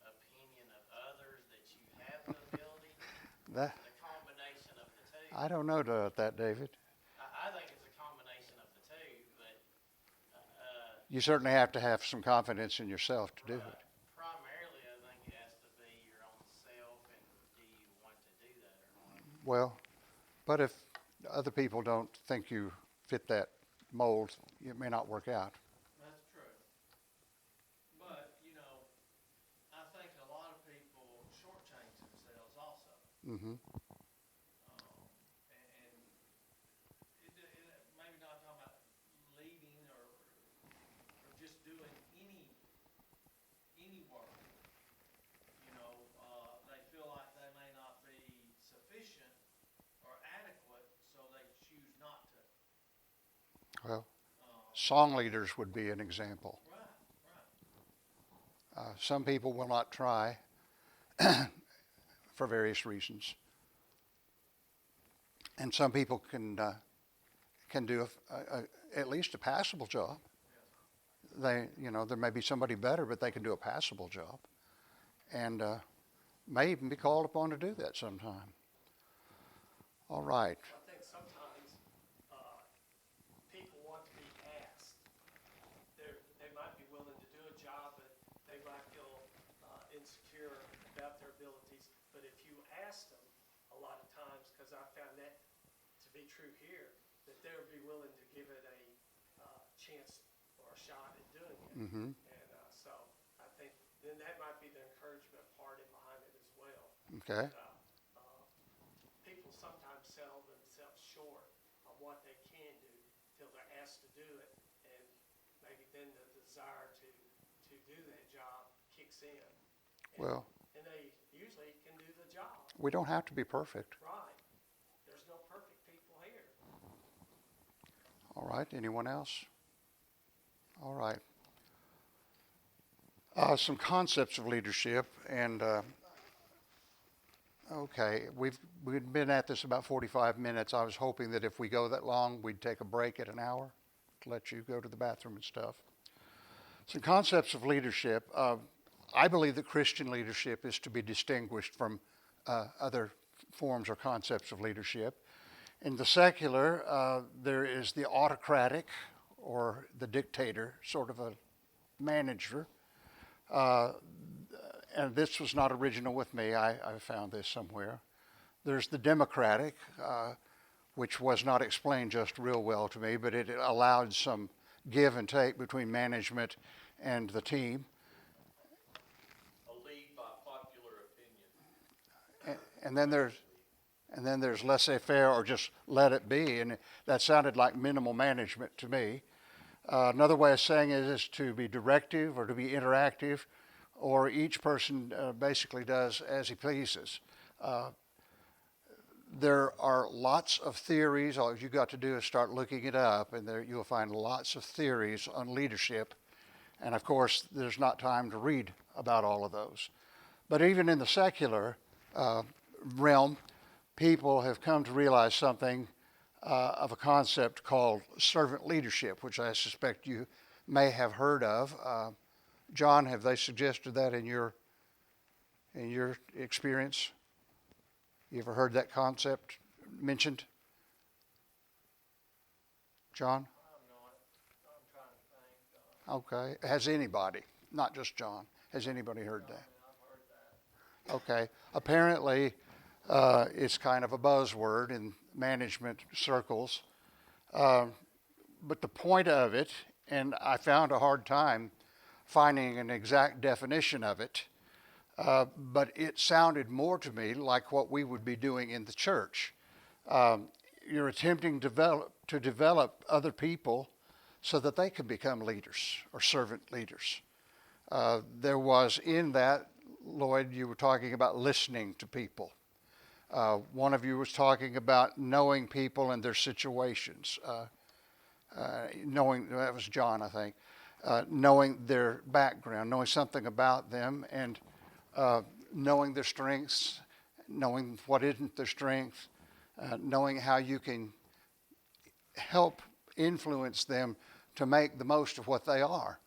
[SPEAKER 7] opinion of others that you have the ability?
[SPEAKER 1] That,
[SPEAKER 7] The combination of the two.
[SPEAKER 1] I don't know about that, David.
[SPEAKER 7] I think it's a combination of the two, but
[SPEAKER 1] You certainly have to have some confidence in yourself to do it.
[SPEAKER 7] primarily I think it has to be your own self, and do you want to do that or not?
[SPEAKER 1] Well, but if other people don't think you fit that mold, it may not work out.
[SPEAKER 5] That's true. But, you know, I think a lot of people shortchange themselves also.
[SPEAKER 1] Hmm.
[SPEAKER 5] And maybe not talking about leading or just doing any work. You know, they feel like they may not be sufficient or adequate, so they choose not to.
[SPEAKER 1] Well, song leaders would be an example.
[SPEAKER 5] Right.
[SPEAKER 1] Some people will not try for various reasons, and some people can do at least a passable job. They, there may be somebody better, but they can do a passable job, and may even be called upon to do that sometime. All right.
[SPEAKER 2] I think sometimes people want to be asked. They might be willing to do a job, but they might feel insecure about their abilities. But if you ask them, a lot of times, because I found that to be true here, that they would be willing to give it a chance or a shot at doing it.
[SPEAKER 1] Mm-hmm.
[SPEAKER 2] And so I think then that might be the encouragement part in behind it as well.
[SPEAKER 1] Okay.
[SPEAKER 2] People sometimes sell themselves short on what they can do till they're asked to do it, and maybe then the desire to do that job kicks in. And they usually can do the job.
[SPEAKER 1] We don't have to be perfect.
[SPEAKER 2] Right. There's no perfect people here.
[SPEAKER 1] All right. Anyone else? All right. Some concepts of leadership, and okay, we've been at this about 45 minutes. I was hoping that if we go that long, we'd take a break at an hour to let you go to the bathroom and stuff. Some concepts of leadership. I believe that Christian leadership is to be distinguished from other forms or concepts of leadership. In the secular, there is the autocratic or the dictator, sort of a manager. And this was not original with me. I found this somewhere. There's the democratic, which was not explained just real well to me, but it allowed some give and take between management and the team.
[SPEAKER 8] A lead by popular opinion.
[SPEAKER 1] And then there's laissez-faire, or just let it be, and that sounded like minimal management to me. Another way of saying it is to be directive or to be interactive, or each person basically does as he pleases. There are lots of theories. All you got to do is start looking it up, and there you'll find lots of theories on leadership. And of course, there's not time to read about all of those. But even in the secular realm, people have come to realize something of a concept called servant leadership, which I suspect you may have heard of. John, have they suggested that in your experience? You ever heard that concept mentioned? John?
[SPEAKER 5] I'm trying to think.
[SPEAKER 1] Okay. Has anybody, not just John, has anybody heard that?
[SPEAKER 5] I've heard that.
[SPEAKER 1] Okay. Apparently, it's kind of a buzzword in management circles. But the point of it, and I found a hard time finding an exact definition of it, but it sounded more to me like what we would be doing in the church. You're attempting to develop other people so that they can become leaders or servant leaders. There was in that, Lloyd, you were talking about listening to people. One of you was talking about knowing people and their situations. knowing, that was John, I think, knowing their background, knowing something about them, and knowing their strengths, knowing what isn't their strength, knowing how you can help influence them to make the most of what they are.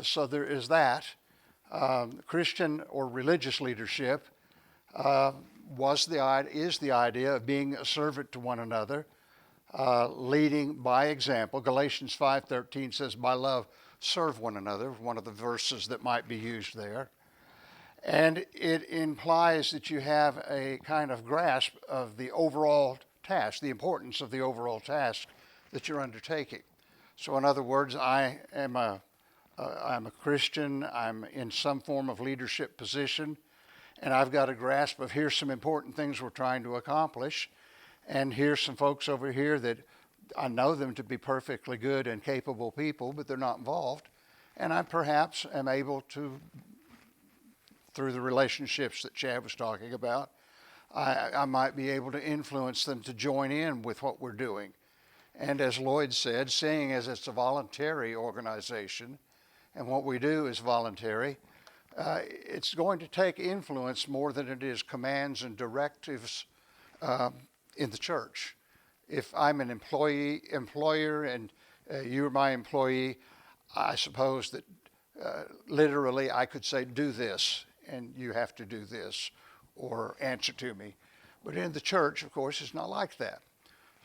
[SPEAKER 1] So there is that. Christian or religious leadership is the idea of being a servant to one another, leading by example. Galatians 5:13 says, "By love, serve one another," one of the verses that might be used there. And it implies that you have a kind of grasp of the overall task, the importance of the overall task that you're undertaking. So in other words, I'm a Christian, I'm in some form of leadership position, and I've got a grasp of here's some important things we're trying to accomplish, and here's some folks over here that I know them to be perfectly good and capable people, but they're not involved, and I perhaps am able to, through the relationships that Chad was talking about, I might be able to influence them to join in with what we're doing. And as Lloyd said, seeing as it's a voluntary organization, and what we do is voluntary, it's going to take influence more than it is commands and directives in the church. If I'm an employer, and you're my employee, I suppose that literally I could say, do this, and you have to do this, or answer to me. But in the church, of course, it's not like that.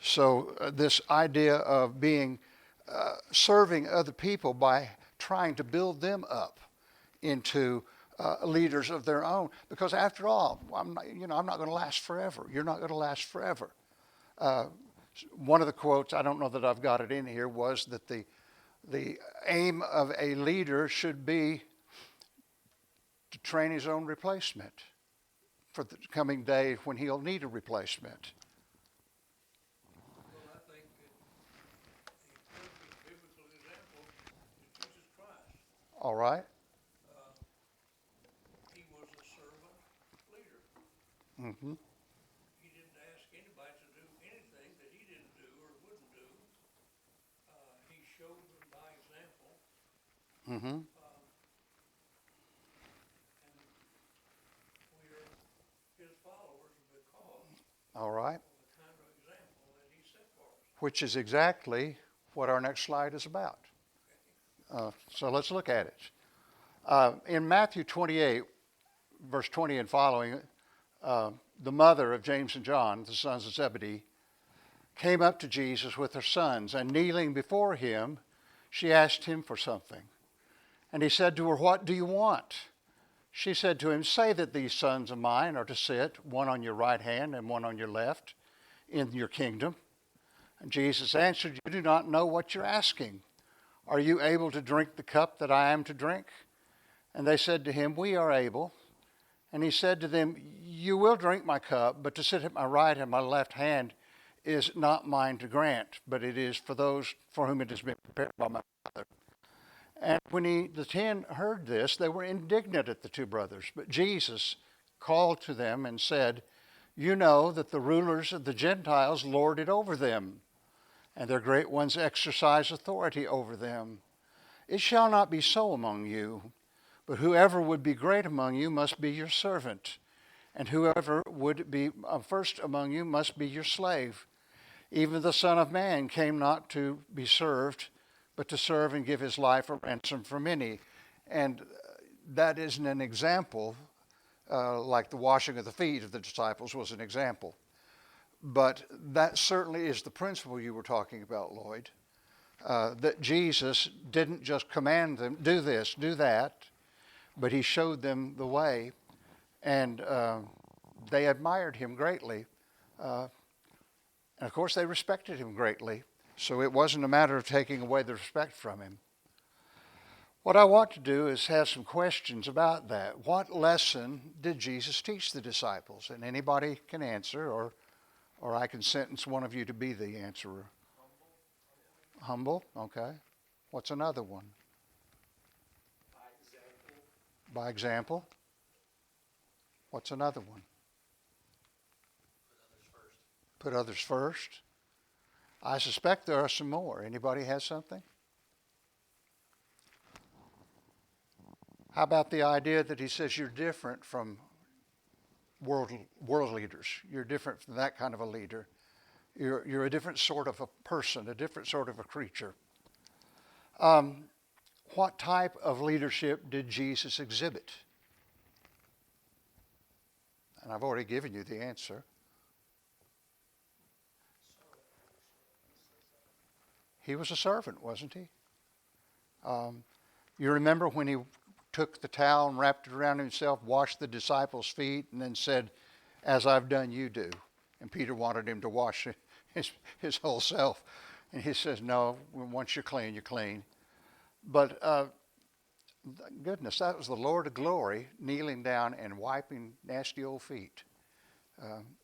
[SPEAKER 1] So this idea of being serving other people by trying to build them up into leaders of their own, because after all, I'm not going to last forever. You're not going to last forever. One of the quotes, I don't know that I've got it in here, was that the aim of a leader should be to train his own replacement for the coming day when he'll need a replacement.
[SPEAKER 3] Well, I think that the perfect biblical example is Jesus Christ.
[SPEAKER 1] All right?
[SPEAKER 3] He was a servant leader.
[SPEAKER 1] Mm-hmm.
[SPEAKER 3] He didn't ask anybody to do anything that he didn't do or wouldn't do. He showed them by example.
[SPEAKER 1] Mm-hmm.
[SPEAKER 3] And we are his followers because
[SPEAKER 1] All right.
[SPEAKER 3] of the kind of example that he set for us.
[SPEAKER 1] Which is exactly what our next slide is about. So let's look at it. In Matthew 28, verse 20 and following, the mother of James and John, the sons of Zebedee, came up to Jesus with her sons, and kneeling before him, she asked him for something. And he said to her, "What do you want?" She said to him, "Say that these sons of mine are to sit, one on your right hand and one on your left, in your kingdom." And Jesus answered, "You do not know what you're asking. Are you able to drink the cup that I am to drink?" And they said to him, "We are able." And he said to them, "You will drink my cup, but to sit at my right and my left hand is not mine to grant, but it is for those for whom it has been prepared by my Father." And when the 10 heard this, they were indignant at the two brothers. But Jesus called to them and said, "You know that the rulers of the Gentiles lord it over them, and their great ones exercise authority over them. It shall not be so among you, but whoever would be great among you must be your servant, and whoever would be first among you must be your slave. Even the Son of Man came not to be served, but to serve and give his life a ransom for many." And that isn't an example, like the washing of the feet of the disciples was an example. But that certainly is the principle you were talking about, Lloyd, that Jesus didn't just command them, do this, do that, but he showed them the way, and they admired him greatly. And of course, they respected him greatly. So it wasn't a matter of taking away the respect from him. What I want to do is have some questions about that. What lesson did Jesus teach the disciples? And anybody can answer, or I can sentence one of you to be the answerer. Humble, okay. What's another one?
[SPEAKER 2] By example.
[SPEAKER 1] By example. What's another one?
[SPEAKER 7] Put others first.
[SPEAKER 1] Put others first. I suspect there are some more. Anybody has something? How about the idea that he says you're different from world leaders? You're different from that kind of a leader. You're a different sort of a person, a different sort of a creature. What type of leadership did Jesus exhibit? And I've already given you the answer. He was a servant, wasn't he? You remember when he took the towel and wrapped it around himself, washed the disciples' feet, and then said, "As I've done, you do." And Peter wanted him to wash his whole self. And he says, "No, once you're clean, you're clean." But goodness, that was the Lord of glory kneeling down and wiping nasty old feet.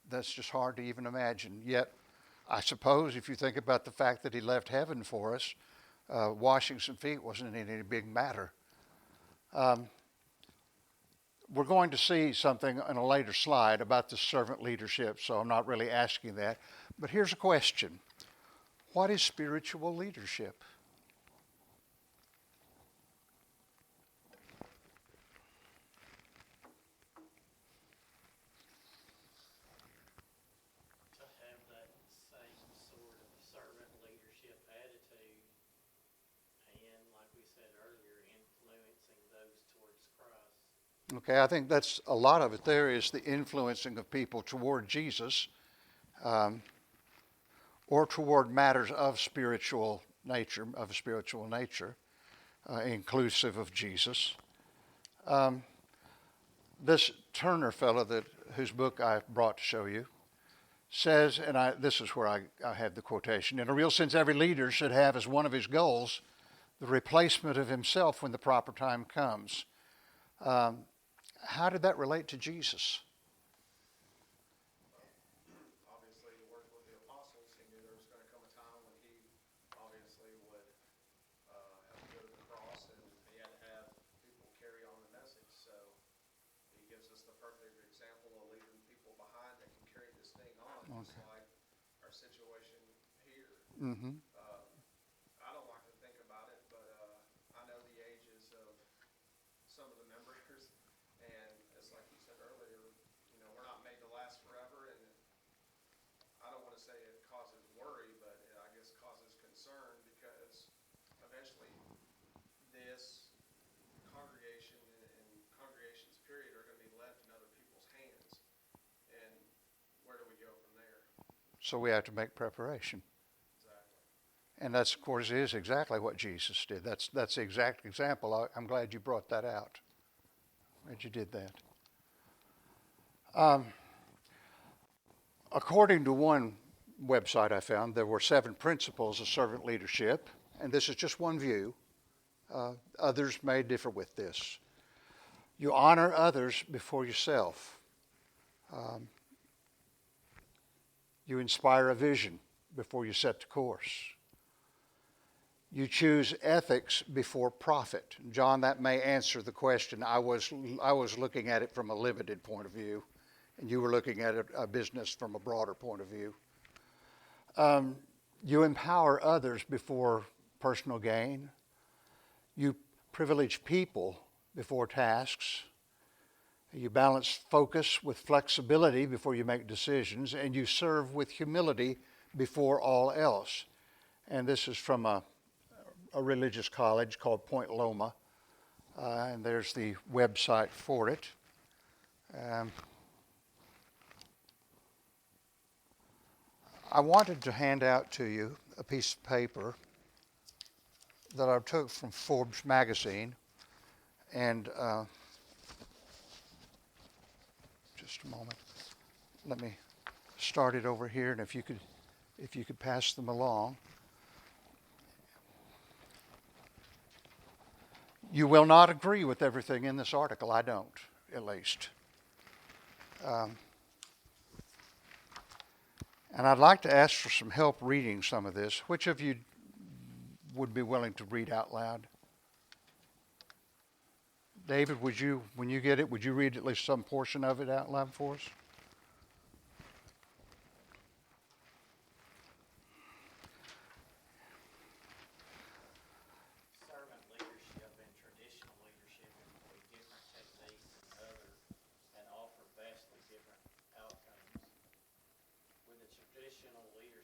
[SPEAKER 1] That's just hard to even imagine. Yet, I suppose if you think about the fact that he left heaven for us, washing some feet wasn't any big matter. We're going to see something on a later slide about the servant leadership, so I'm not really asking that. But here's a question. What is spiritual leadership?
[SPEAKER 7] To have that same sort of servant leadership attitude and, like we said earlier, influencing those towards Christ.
[SPEAKER 1] Okay, I think that's a lot of it. There is the influencing of people toward Jesus, or toward matters of spiritual nature, inclusive of Jesus. This Turner fellow whose book I brought to show you says, and this is where I have the quotation, "In a real sense, every leader should have as one of his goals the replacement of himself when the proper time comes." How did that relate to Jesus?
[SPEAKER 4] Obviously, he worked with the apostles. He knew there was going to come a time when he obviously would have to go to the cross, and he had to have people carry on the message. So he gives us the perfect example of leaving people behind that can carry this thing on, just like our situation here.
[SPEAKER 1] Mm-hmm.
[SPEAKER 4] I don't like to think about it, but I know the ages of some of the members, and it's like you said earlier, we're not made to last forever, and I don't want to say it causes worry, but it, I guess, causes concern, because eventually this congregation and congregations period are going to be left in other people's hands, and where do we go from there?
[SPEAKER 1] So we have to make preparation.
[SPEAKER 4] Exactly.
[SPEAKER 1] And that's, of course, is exactly what Jesus did. That's the exact example. I'm glad you brought that out. Glad you did that. According to one website I found, there were 7 principles of servant leadership, and this is just one view. Others may differ with this. You honor others before yourself. You inspire a vision before you set the course. You choose ethics before profit. John, that may answer the question. I was looking at it from a limited point of view, and you were looking at a business from a broader point of view. You empower others before personal gain. You privilege people before tasks. You balance focus with flexibility before you make decisions, and you serve with humility before all else. And this is from a religious college called Point Loma, and there's the website for it. I wanted to hand out to you a piece of paper that I took from Forbes magazine, and just a moment. Let me start it over here, and if you could pass them along. You will not agree with everything in this article. I don't, at least. And I'd like to ask for some help reading some of this. Which of you would be willing to read out loud? David, would you, when you get it, would you read at least some portion of it out loud for us?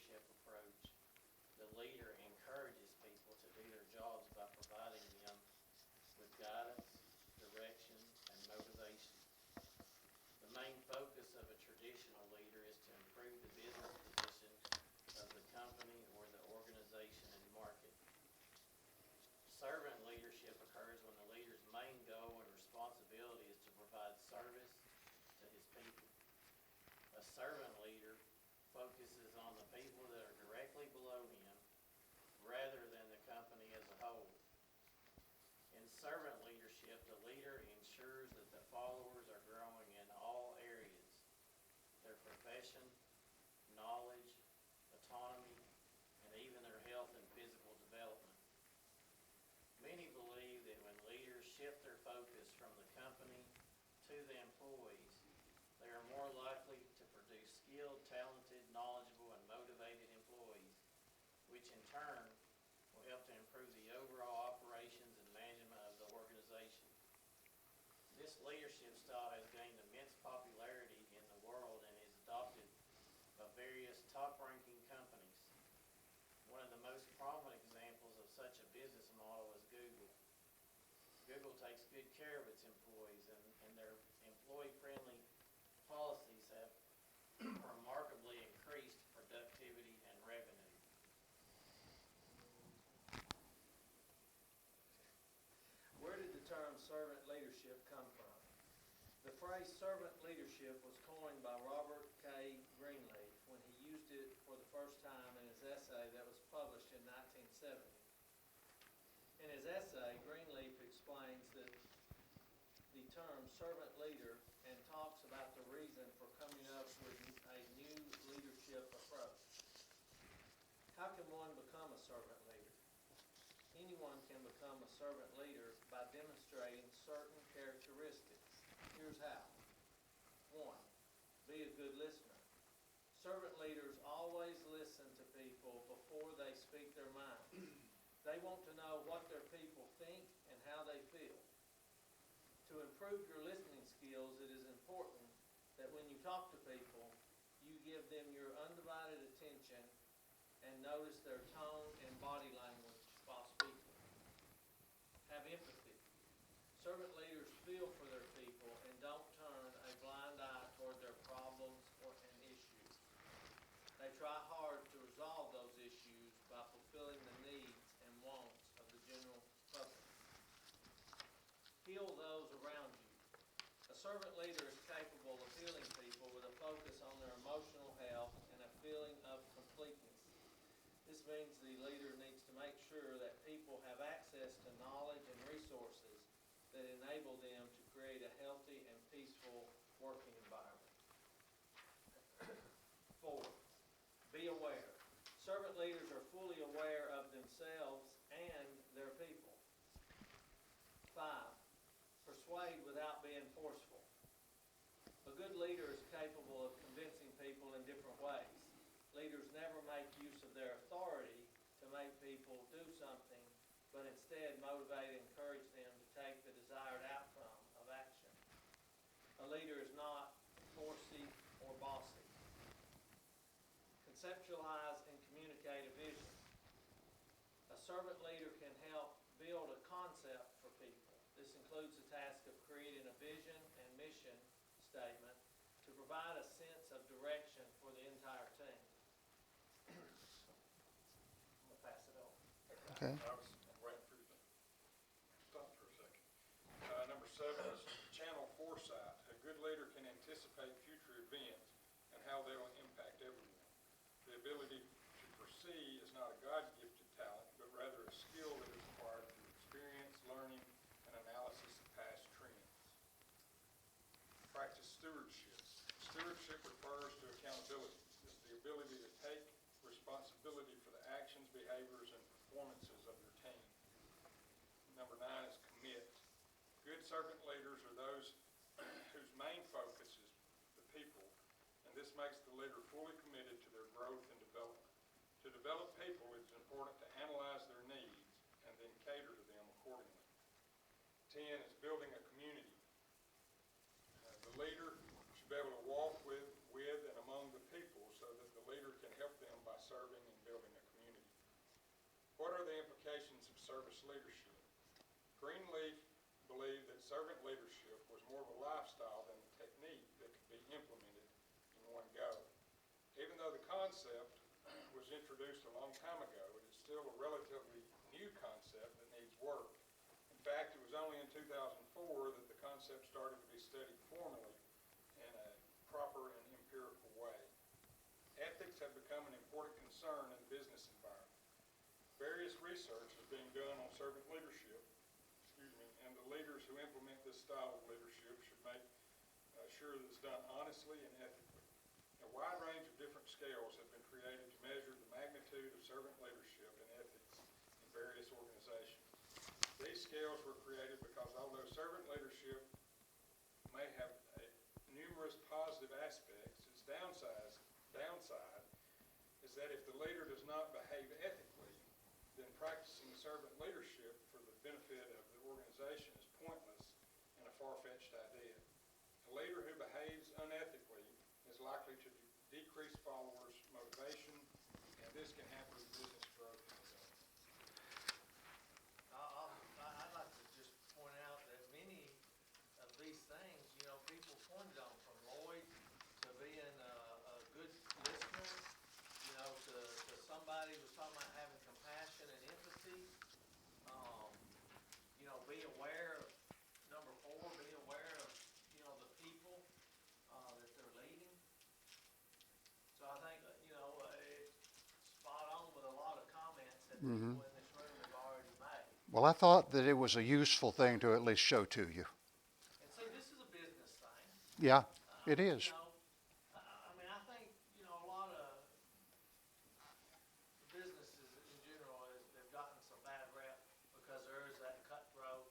[SPEAKER 7] leadership approach, the leader encourages people to do their jobs by providing them with guidance, direction, and motivation. The main focus of a traditional leader is to improve the business position of the company or the organization and market. Servant leadership occurs when the leader's main goal and responsibility is to provide service to his people. A servant leader focuses on the people that are directly below him rather than the company as a whole. In servant leadership, the leader ensures that the followers are growing in all areas: their profession, knowledge, autonomy, and even their health and physical development. Many believe that when leaders shift their focus from the company to the employees, they are more likely to produce skilled, talented, knowledgeable, and motivated employees, which in turn will help to improve the overall operations and management of the organization. This leadership style has gained immense popularity in the world and is adopted by various top-ranking companies. One of the most prominent examples of such a business model is Google. Google takes good care of its employees, and their employee-friendly policies have remarkably increased productivity and revenue.
[SPEAKER 5] Where did the term servant leadership come from? The phrase servant leadership was coined by Robert K. Greenleaf when he used it for the first time in his essay that was published in 1970. In his essay, Greenleaf explains that the term servant leader and talks about the reason for coming up with a new leadership approach. How can one become a servant leader? Anyone can become a servant leader by demonstrating certain characteristics. Here's how. 1. Be a good listener. Servant leaders always listen to people before they speak their mind. They want to know what their people think and how they feel. To improve your listening skills, it is important that when you talk to people, you give them your undivided attention and notice their tone and body language while speaking. Have empathy. Servant leaders feel for their people and don't turn a blind eye toward their problems and issues. They try hard to resolve those issues by fulfilling the needs and wants of the general public. Heal those around you. A servant leader is capable of healing people with a focus on their emotional health and a feeling of completeness. This means the leader needs to make sure that people have access to knowledge and resources that enable them to create a healthy and peaceful working environment. 4. Be aware. Servant leaders are fully aware of themselves and their people. 5. Persuade without being forceful. A good leader is capable of convincing people in different ways. Leaders never make use of their authority to make people do something, but instead motivate and encourage them to take the desired outcome of action. A leader is not forcey or bossy. Conceptualize and communicate a vision. A servant leader can help build a concept for people. This includes the task of creating a vision and mission statement to provide a sense of direction for the entire team. I'm going to pass it on.
[SPEAKER 1] Okay.
[SPEAKER 6] I was waiting for you to stop for a second. Number 7 is channel foresight. A good leader can anticipate future events and how they will impact everyone. The ability to foresee is not a God-gifted talent, but rather a skill that is acquired through experience, learning, and analysis of past trends. Practice stewardship. Stewardship refers to accountability. It's the ability to take responsibility for the actions, behaviors, and performances of your team. Number 9 is commit. Good servant leaders are those whose main focus is the people, and this makes the leader fully committed to their growth and development. To develop people, it is important to analyze their needs and then cater to them accordingly. 10 is building a community. The leader should be able to walk with and among the people so that the leader can help them by serving What are the implications of service leadership? Greenleaf believed that servant leadership was more of a lifestyle than a technique that could be implemented in one go. Even though the concept was introduced a long time ago, it is still a relatively new concept that needs work. In fact, it was only in 2004 that the concept started to be studied formally in a proper and empirical way. Ethics have become an important concern in the business environment. Various research is being done on servant leadership, and the leaders who implement this style of leadership should make sure that it's done honestly and ethically. A wide range of different scales have been created to measure the magnitude of servant leadership and ethics in various organizations. These scales were created because although servant leadership may have numerous positive aspects, its downside is that if the leader does not behave ethically, then practicing servant leadership for the benefit of the organization is pointless and a far-fetched idea. A leader who behaves unethically is likely to decrease followers' motivation, and this can hamper business growth and development.
[SPEAKER 5] I'd like to just point out that many of these things, people pointed on, from Lloyd to being a good listener, to somebody who was talking about having compassion and empathy. Be aware of, number 4, be aware of, the people that they're leading. So I think, it's spot on with a lot of comments that people in this room have already made.
[SPEAKER 1] Well, I thought that it was a useful thing to at least show to you.
[SPEAKER 5] And see, this is a business thing.
[SPEAKER 1] Yeah, it is.
[SPEAKER 5] I think, a lot of businesses in general have gotten some bad rep because there is that cutthroat,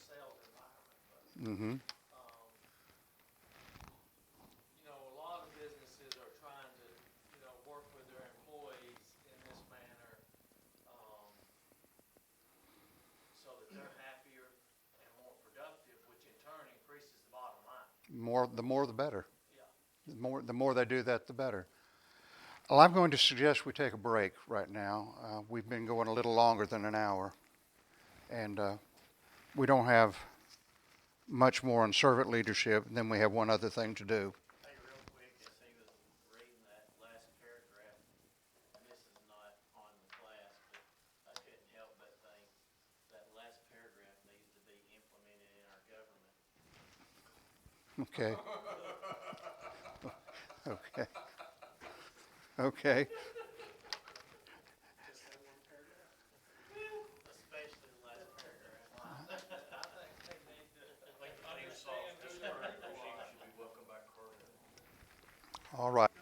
[SPEAKER 5] sales environment. But,
[SPEAKER 1] Mm-hmm.
[SPEAKER 5] a lot of businesses are trying to, work with their employees in this manner, so that they're happier and more productive, which in turn increases the bottom line.
[SPEAKER 1] The more the better.
[SPEAKER 5] Yeah.
[SPEAKER 1] The more they do that, the better. Well, I'm going to suggest we take a break right now. We've been going a little longer than an hour, and we don't have much more on servant leadership. And then we have one other thing to do.
[SPEAKER 7] Hey, real quick, as he was reading that last paragraph, and this is not on the class, but I couldn't help but think that last paragraph needs to be implemented in our government.
[SPEAKER 1] Okay. Okay. Okay.
[SPEAKER 2] Just that one paragraph.
[SPEAKER 7] Especially the last paragraph.
[SPEAKER 5] I think they need to.
[SPEAKER 8] Like, understand who their people are. Should be welcome back, Carter.
[SPEAKER 1] All right.